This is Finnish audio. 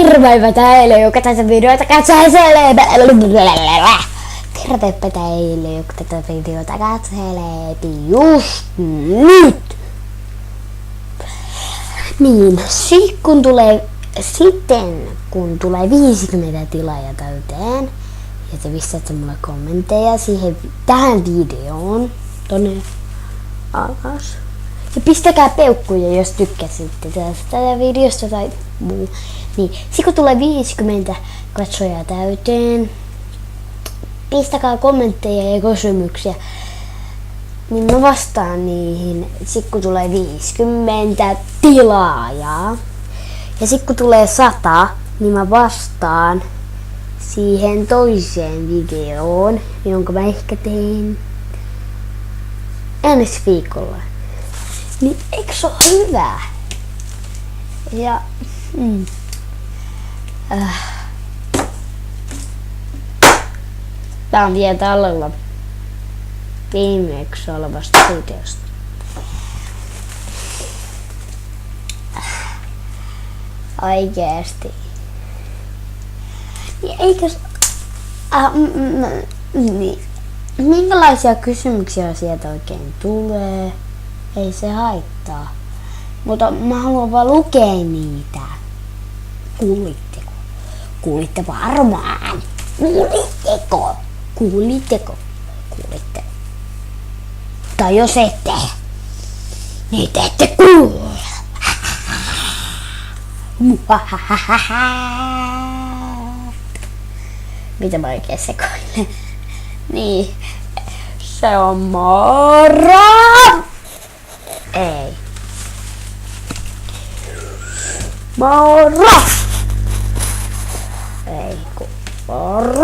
Terveipä teille, joka tätä videota katselee. Terveipä teille, joka tätä videota katselee just nyt. Niin, sitten kun tulee 50 tilaajaa täyteen, ja te pistäätte mulle kommentteja tähän videoon tonne alas. Ja pistäkää peukkuja, jos tykkäsitte tästä videosta tai muu. Niin, kun tulee 50 katsojaa täyteen, pistäkää kommentteja ja kysymyksiä. Niin mä vastaan niihin, kun tulee 50 tilaajaa. Ja kun tulee 100, niin mä vastaan siihen toiseen videoon, jonka mä ehkä tein ensi viikolla. Niin eikö se ole hyvä? Ja tää on vielä tallella viimeksi olevasta videosta. Oikeesti. Niin eikös niin. Minkälaisia kysymyksiä sieltä oikein tulee? Ei se haittaa. Mutta mä haluan vaan lukea niitä. Kuulitteko? Kuulitte varmaan. Kuulitteko? Kuulitteko? Kuulitte. Tai jos ette, niin te ette kuule. Mitä mä oikein sekoilen? Niin, se on moro! Ei. Moro! Ei, kun moro!